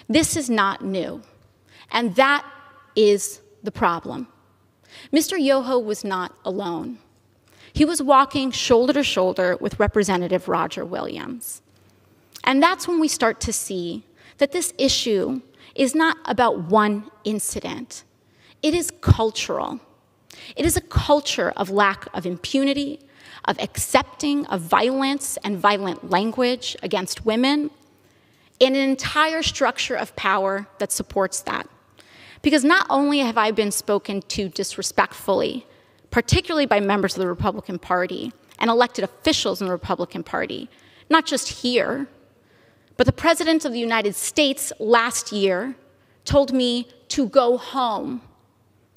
This is not new, and that is the problem. Mr. Yoho was not alone. He was walking shoulder to shoulder with Representative Roger Williams. And that's when we start to see that this issue is not about one incident. It is cultural. It is a culture of lack of impunity, of accepting of violence and violent language against women, and an entire structure of power that supports that. Because not only have I been spoken to disrespectfully, particularly by members of the Republican Party and elected officials in the Republican Party, not just here, but the President of the United States last year told me to go home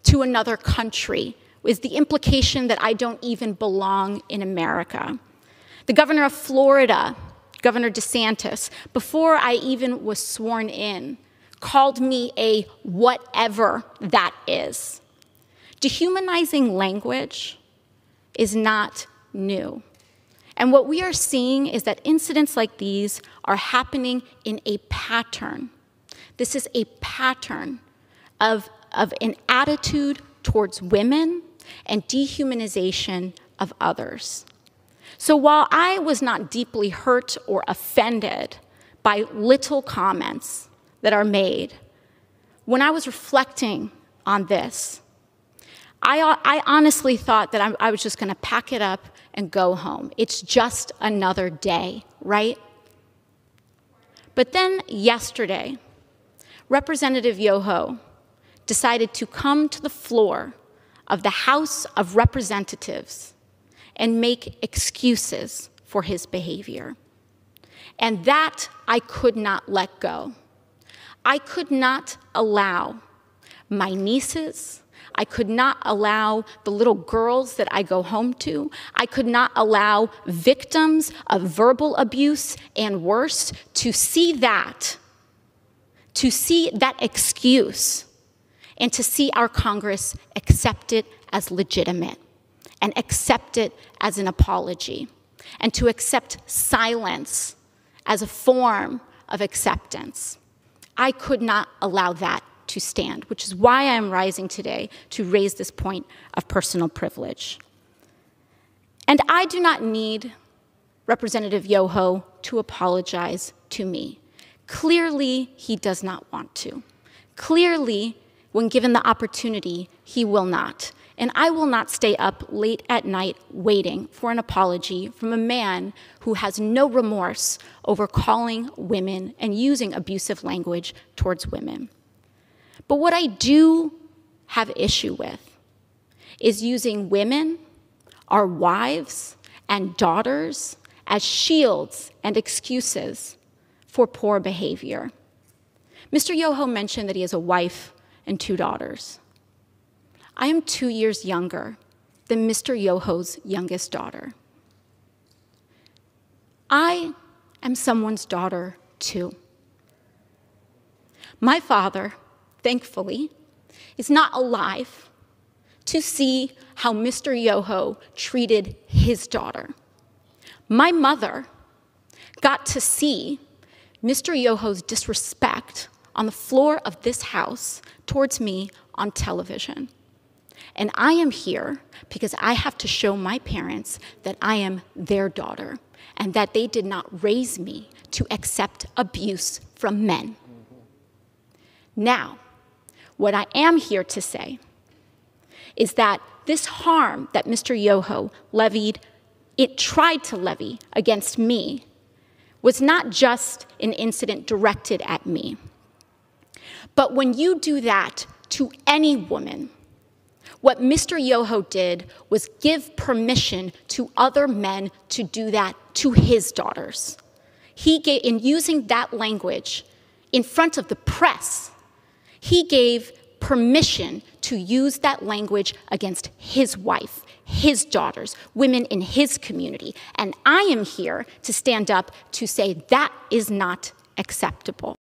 to another country, with the implication that I don't even belong in America. The governor of Florida, Governor DeSantis, before I even was sworn in, called me a whatever that is. Dehumanizing language is not new. And what we are seeing is that incidents like these are happening in a pattern. This is a pattern of an attitude towards women and dehumanization of others. So while I was not deeply hurt or offended by little comments that are made, when I was reflecting on this, I honestly thought that I was just going to pack it up and go home. It's just another day, right? But then yesterday, Representative Yoho decided to come to the floor of the House of Representatives and make excuses for his behavior. And that I could not let go. I could not allow my nieces, I could not allow the little girls that I go home to, I could not allow victims of verbal abuse and worse to see that excuse, and to see our Congress accept it as legitimate and accept it as an apology, and to accept silence as a form of acceptance. I could not allow that to stand, which is why I am rising today to raise this point of personal privilege. And I do not need Representative Yoho to apologize to me. Clearly, he does not want to. Clearly, when given the opportunity, he will not. And I will not stay up late at night waiting for an apology from a man who has no remorse over calling women and using abusive language towards women. But what I do have issue with is using women, our wives and daughters, as shields and excuses for poor behavior. Mr. Yoho mentioned that he has a wife and 2 daughters. I am 2 years younger than Mr. Yoho's youngest daughter. I am someone's daughter too. My father, thankfully, is not alive to see how Mr. Yoho treated his daughter. My mother got to see Mr. Yoho's disrespect on the floor of this house towards me on television. And I am here because I have to show my parents that I am their daughter and that they did not raise me to accept abuse from men. Now, what I am here to say is that this harm that Mr. Yoho tried to levy against me was not just an incident directed at me. But when you do that to any woman, what Mr. Yoho did was give permission to other men to do that to his daughters. In using that language in front of the press, he gave permission to use that language against his wife, his daughters, women in his community. And I am here to stand up to say that is not acceptable.